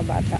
mga bata.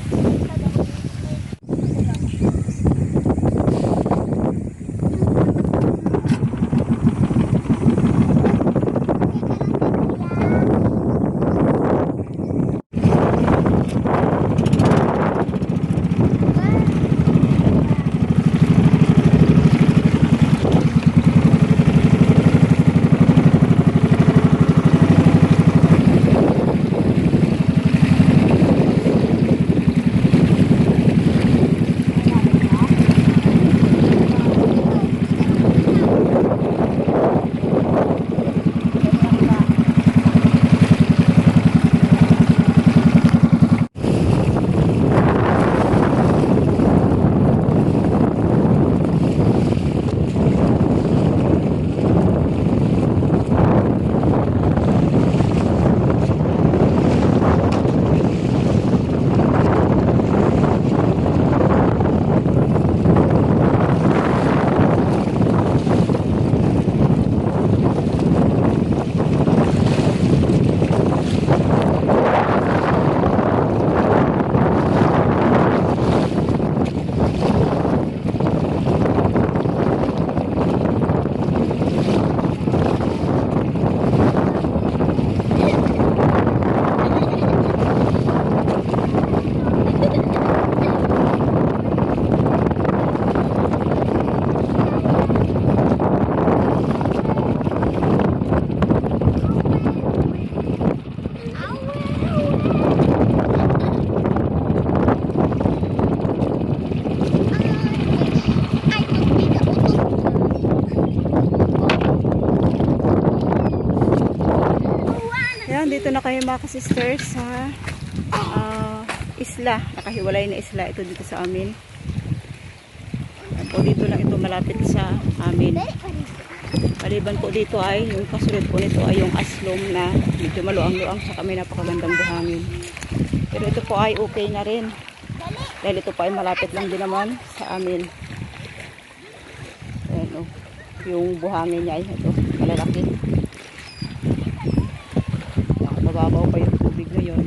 Dito na kayo mga ka-sisters sa isla, nakahiwalay na isla ito dito sa amin. Po dito lang ito malapit sa amin. Maliban po dito ay yung kasunod po nito ay yung aslom na medyo maluang-luang sa kami, napakagandang buhangin. Pero ito po ay okay na rin dahil ito po ay malapit lang din naman sa amin. Ayan, yung buhangin niya ay ito, malalaki. Mababaw pa yung tubig ngayon.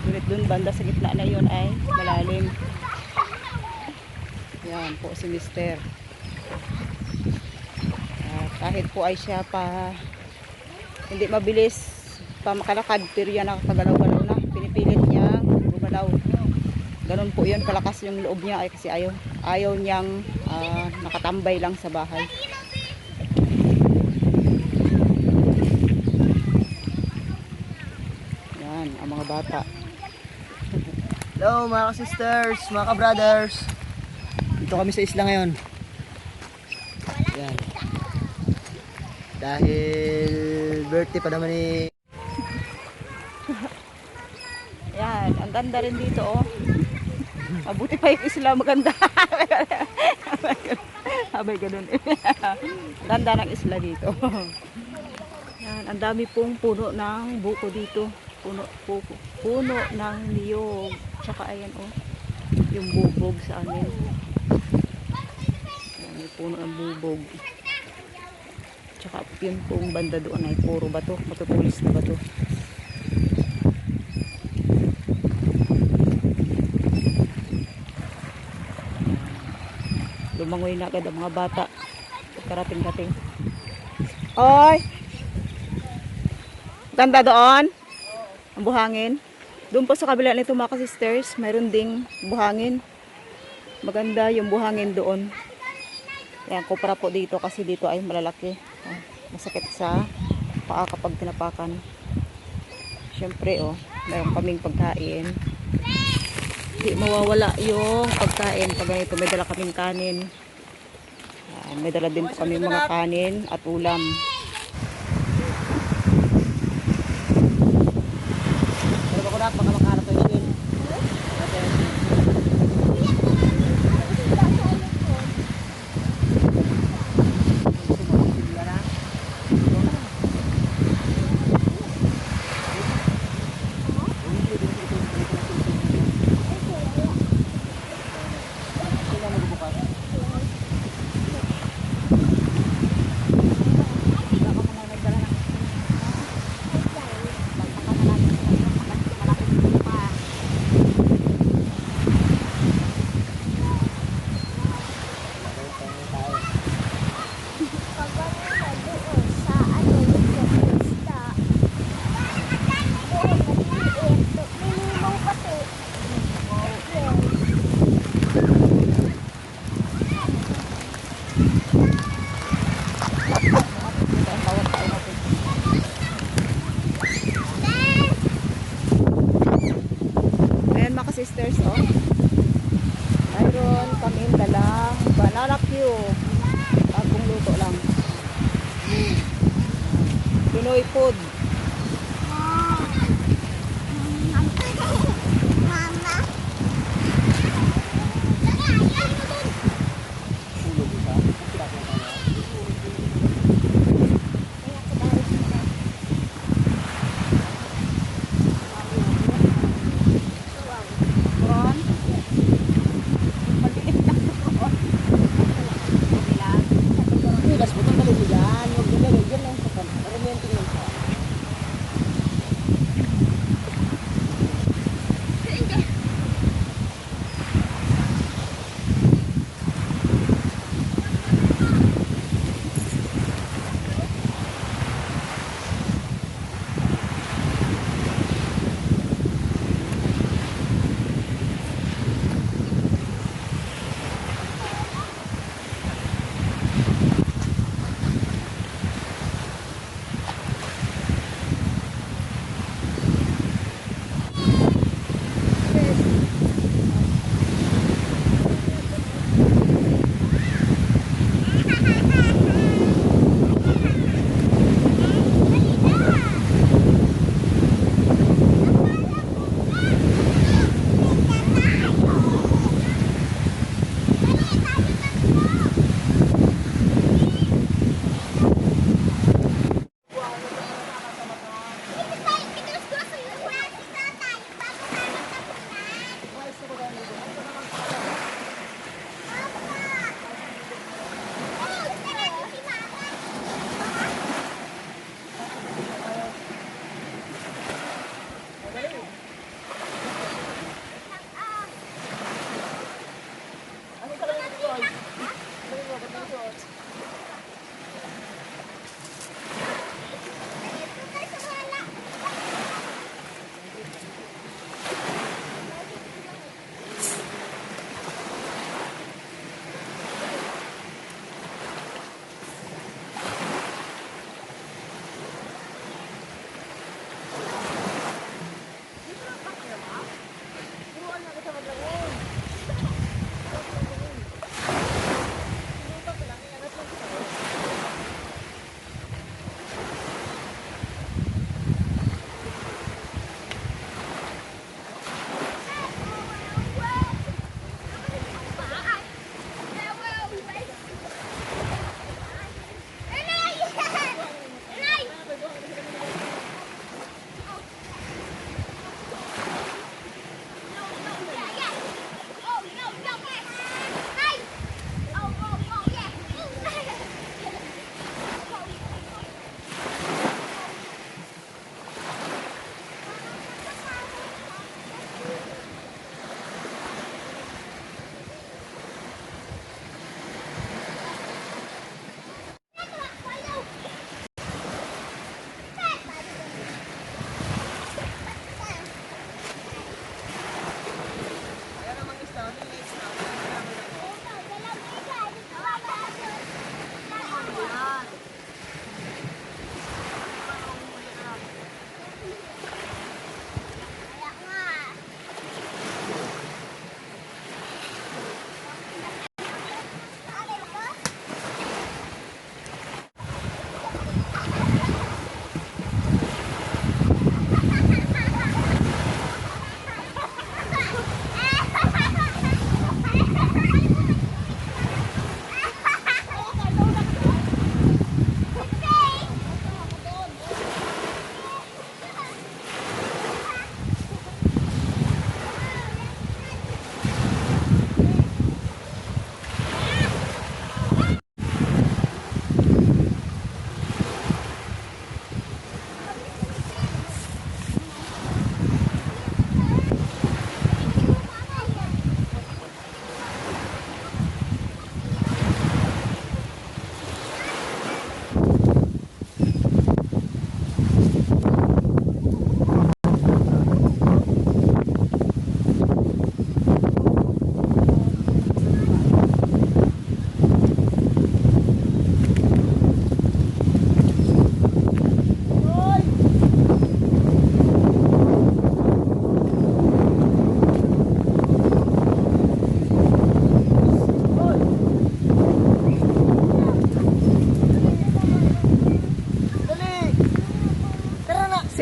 Ngunit dun banda sa gitna na yun ay malalim. Yan po si Mister. Kahit po ay siya pa hindi mabilis pa makalakad, pero yan nakakagalaw-galaw na. Pinipilit niya gumalaw. Ganun po yun, kalakas yung loob niya ay kasi ayaw niyang nakatambay lang sa bahay. Ang mga bata. Hello mga sisters, mga ka-brothers. Dito kami sa isla ngayon. Yan. Dahil birthday pa naman ni... Yan, ang ganda rin dito oh. Mabuti pa yung isla, maganda. Abay ganun. Ganda ng isla dito. Yan, ang dami pong puno ng buko dito. Puno ng niyog. Tsaka ayan oh, yung bubog sa amin. Ayan, may puno ng bubog. Tsaka yun pong banda doon ay puro bato, matutulis na bato. Lumangoy na agad ang mga bata. Karating-kating. Oy! Ganda doon? Ang buhangin. Doon po sa kabila nito mga ka-sisters, mayroon ding buhangin. Maganda yung buhangin doon. Yan, kupra po dito kasi dito ay malalaki. Masakit sa paa kapag tinapakan. Siyempre oh, mayroon kaming pagkain. Hindi mawawala yung pagkain pag ganito. May dala kaming kanin. May dala din po kaming mga kanin at ulam. Baka makaharap tayo din.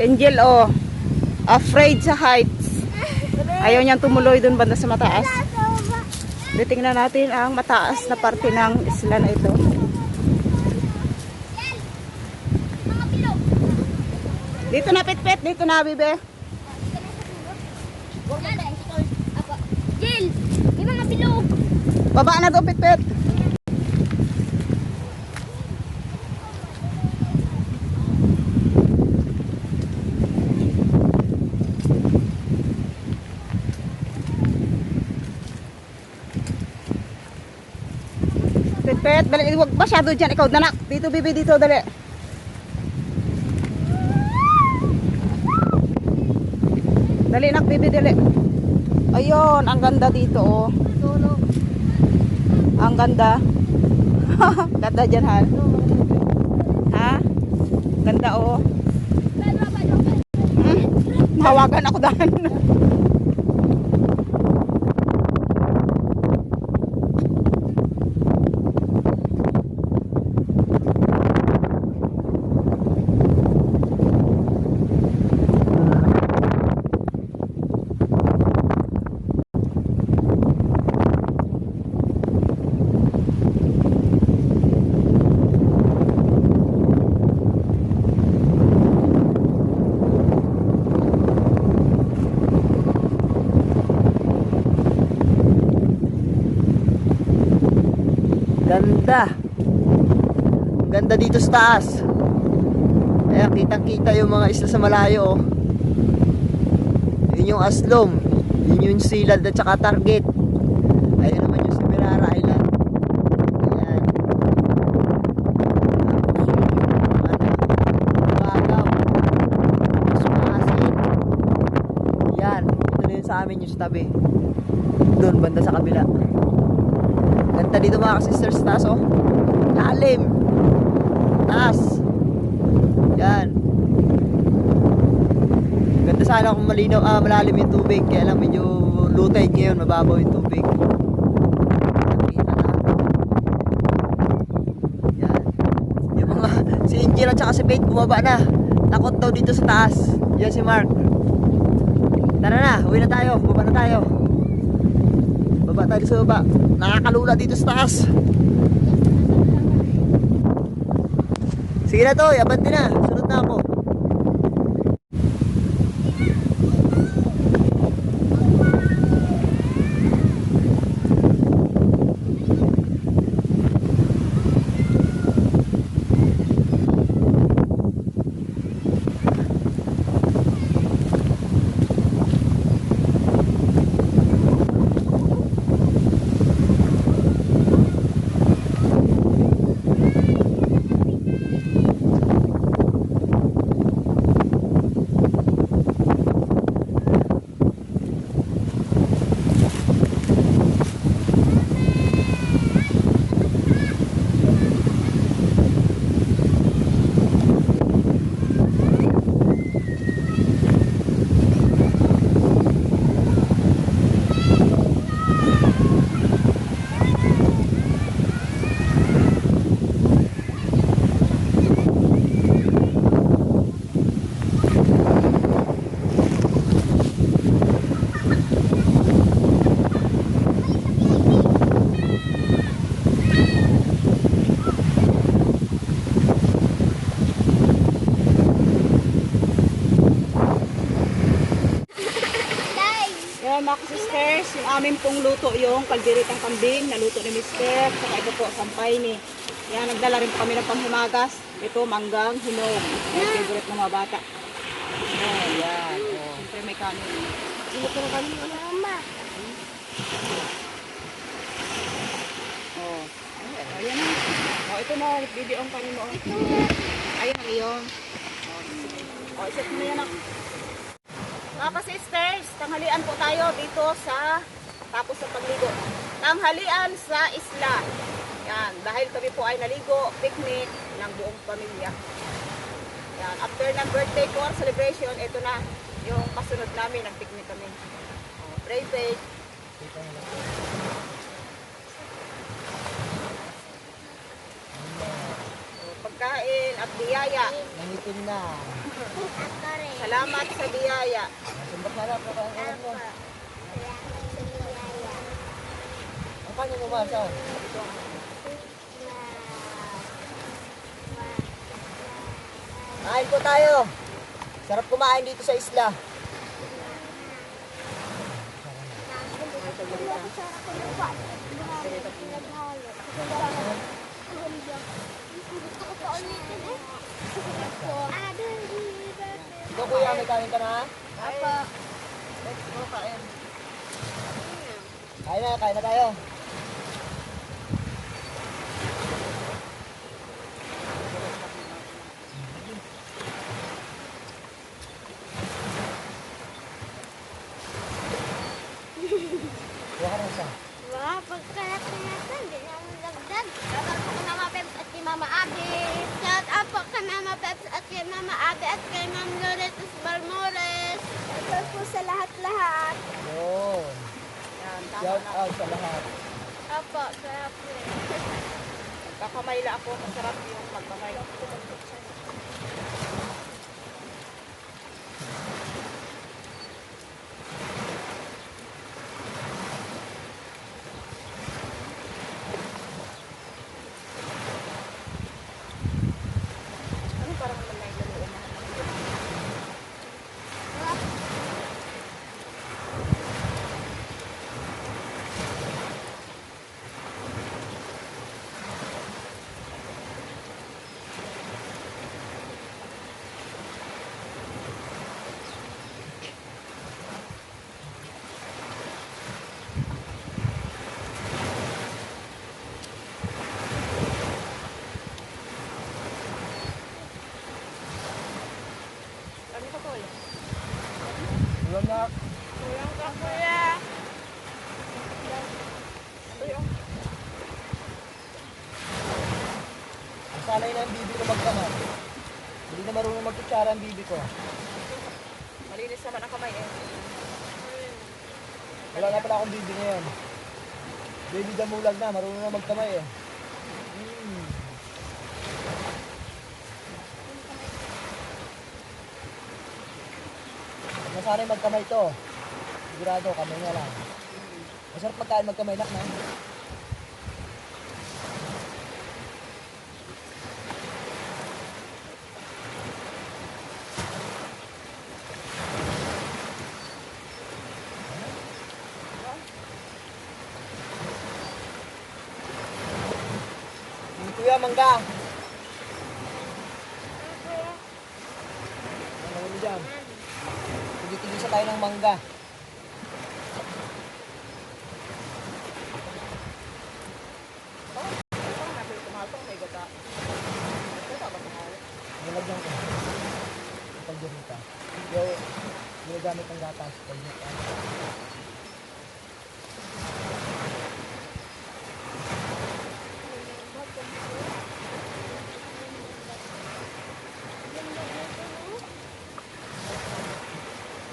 Angel, oh. Afraid sa heights. Ayaw niyang tumuloy dun banda sa mataas. Titingnan natin ang mataas na parte ng isla na ito. Dito na, Pitpit. Dito na, Bibe. Jill, may mga bilog. Baba na doon, Pitpit. Pitpit, dali. Huwag masyado dyan. Ikaw, danak. Dito, Bibi. Dito, dali. Dali, nak, Bibi, dali. Ayun, ang ganda dito, oh. Ang ganda. Ganda dyan, Han. Ha? Ganda, oh. Mahawagan ako daan. Ganda. Ganda dito sa taas. Ayan, kitang-kita yung mga isla sa malayo. Oh. Yun yung Aslom. Yun yung Silad at saka Target. Ayan naman yung Semirara Island. Ayan. Bagaw. Sumasin. Yan. Ito na yun sa amin yung tabi. Doon, banda sa kabila. Ganda dito mga ka-sisters, taas oh. Lalim. Taas. Yan. Ganda sana kung malinaw, malalim yung tubig. Kaya lang medyo low tide ngayon, mababaw yung tubig. Nakita lahat. Yan. Yung mga, si Angel at saka si Faith bumaba na. Takot daw dito sa taas. Yan si Mark. Tara na, uwi na tayo. Baba na tayo. Baba tayo sa baba. Nakakalula dito sa taas. Sige na to, abante na. Sunod na ako. Mga sisters, yung amin pong luto yung kalderitang kambing, naluto ni Mister, saka ito po, sampay ni. Yan, nagdala rin po kami ng panghimagas. Ito, manggang, hinog. Yan, favorite ng mga bata. Oh, yan. Oh. Siyempre may kanin. Ito na kami, mama. Oh. Ayan na. Oh, ito na, bibiong kanin mo. Ayan ang iyon. Oh, iset mo yan ang. Mga ka-sisters, tanghalian po tayo dito sa tapos sa pagligo. Tanghalian sa isla. Yan, dahil kami po ay naligo, picnic ng buong pamilya. Yan, after ng birthday ko celebration, ito na yung kasunod namin, nag-picnic kami. Oh, pray faith. Pag pagkain at biyaya. Nangitim na. Ako rin. Salamat sa biyaya. Sumbat na lang, pagkain mo. Salamat sa biyaya. Ang kanya mo ba, saan? Kain po tayo. Sarap kumain dito sa isla. Ito kuya, may kain ka na? Apa? Let's go kain. Kain na tayo. Kuha ka na isa. Wah, pagkalat na natin, hindi na mo lagdag. Shout out po kay Mama Peps at kay Mama Abby. Shout out po kay Mama Peps at kay Mama Abby at kay Ma'am Loretus Balmores. Shout out po sa lahat-lahat. Yun. Yan, tama Shout na. out sa lahat. Apo, sarap po. Kakamayla ako, masarap yung magkamayla. Ano parang naman nailaluan na? Ano ka to? Ulam na. Kulang ka, kuya. Uy, oh. Sanay na ang bibi ko magkamay. Hindi na marunong magkutsara ang bibi ko. Malinis naman ang kamay eh. Wala na pala akong bibi ngayon. Baby damulag na, marunong na magkamay eh. Nasanay magkamay to. Sigurado, kamay nga lang. Masarap magkain magkamay nak na. Kuya, mangga. Ano mo dyan? Tigil-tigil sa tayo ng mangga. Parang nabili tumatong, may gata. Ito, tapos tumatong. Nilagyan ko. Kapag ganita. Yung ginagamit ng gatas. Pag ganita.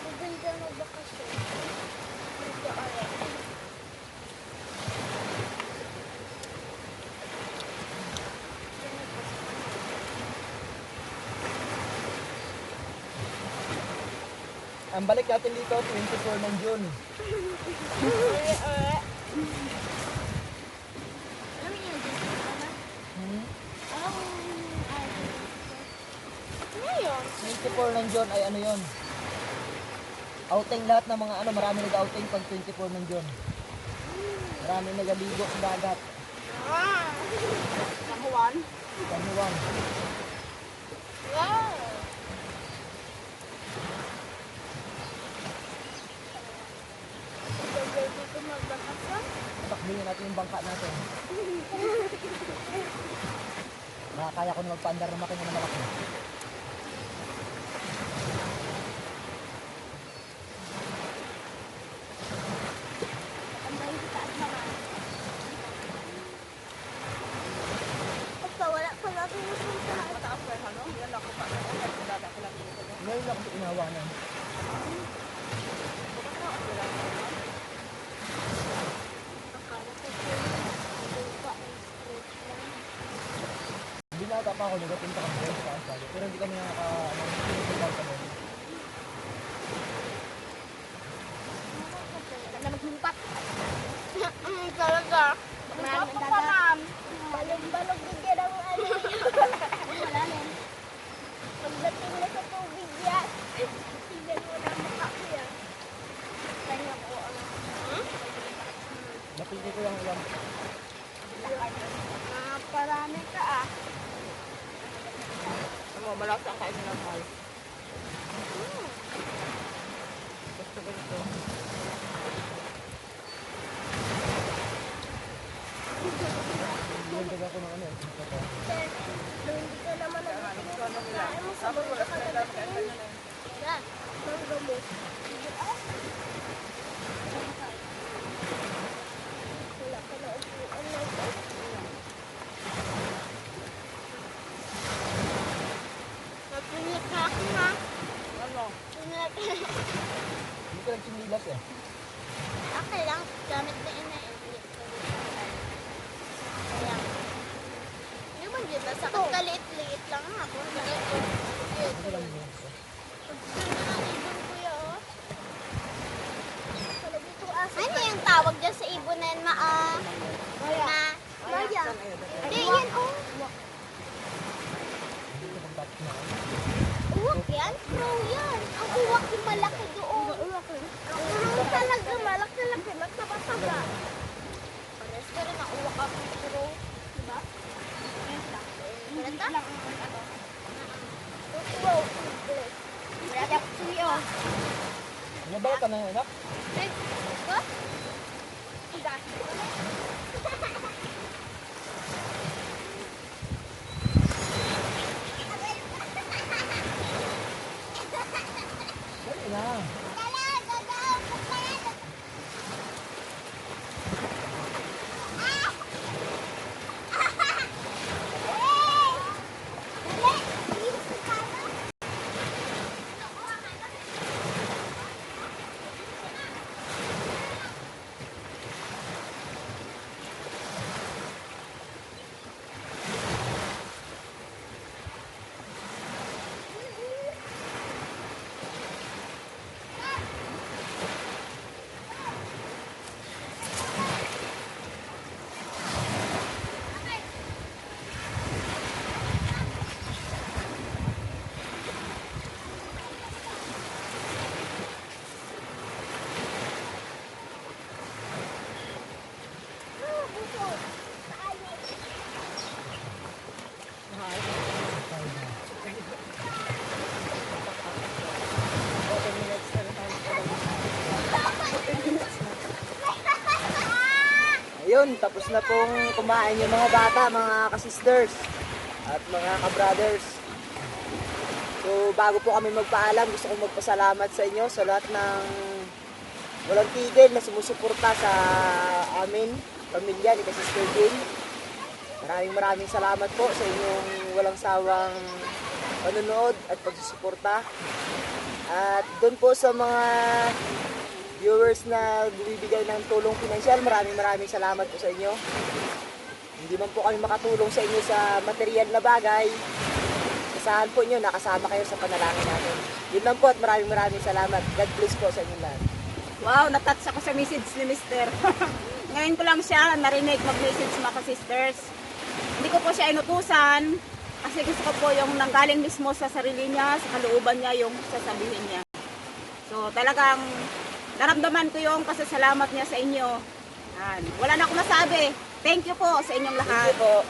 Maganda magbakasyon. Mag-aaral. Ang balik natin dito, 24 ng June. Ano yun? Hmm? Ano yun? 24 ng June ay ano yon? Outing lahat ng mga ano, marami nag-outing pag 24 ng June. Marami nagaligo sa dagat. Kamuan. Kamuwang. Wow! Maganda dito magbakasyon. Takbuhin natin yung bangka natin. Nakakaya ko na magpaandar ng makina na malaki. Ang bayo sa taas naman. Basta wala pa lang pinupuntahan. Mataas ko ano? Yan lang ko pa. Dada ko lang dito. Ngayon lang ako inawanan. Akala ko po yung lupa ay straight lang. Binata pa ako, nagapunta kami doon sa Asal. Pero hindi kami nakaka-pinagpunta kami. Ganda maghimpat. Talaga. Maraming dagat. Balog-balog din yan ang ano. Wala rin. Pagdating na sa tubig yan. Tignan mo na mukha ko yan. Kaya ko ano. Napili ko lang ulam. Parami ka ah. Ano, malasa ang kain nila mahal. Gusto ko nito. Nagdag ako ng ano. Hindi ka naman nagkakain mo sa mga kakagatin. Yan. Mangga mo. Wala ka na upuan na ito. Napunit na ako ha. Ano? Punit. Hindi ko lang sinilas eh. Okay lang. Gamit na ina eh. Ayan. Hindi man dyan. Sakit ka liit-liit lang ha. Hindi lang yun. Ano yung tawag dyan sa ibon na yan, Maya. Maya. Hindi, yan, oh. Uwak yan? Crow yan. Ang uwak yung malaki doon. Ang crow talaga, malaki-laki, magtaba-taba. Pares ka rin ang uwak ang crow. Diba? Malata? Crow. Malata ko suyo. Nabalik ka na yun, anak? What? Dali na. Ayun, tapos na pong kumain yung mga bata, mga ka-sisters at mga ka-brothers. So, bago po kami magpaalam, gusto kong magpasalamat sa inyo sa lahat ng walang tigil na sumusuporta sa amin, pamilya ni ka-sister Jean. Maraming salamat po sa inyong walang sawang panonood at pagsusuporta. At doon po sa mga viewers na bumibigay ng tulong pinansyal, maraming salamat po sa inyo. Hindi man po kami makatulong sa inyo sa material na bagay, asahan po nyo, nakasama kayo sa panalangin natin. Yun lang po at maraming salamat. God bless po sa inyo lahat. Wow, natouch ako sa message ni Mister. Ngayon ko lang siya narinig mag-message mga sisters. Hindi ko po siya inutusan kasi gusto ko po yung nanggaling mismo sa sarili niya, sa kalooban niya yung sasabihin niya. So talagang naramdaman ko yung pasasalamat niya sa inyo. Yan. Wala na akong masabi. Thank you po sa inyong lahat. Thank you po.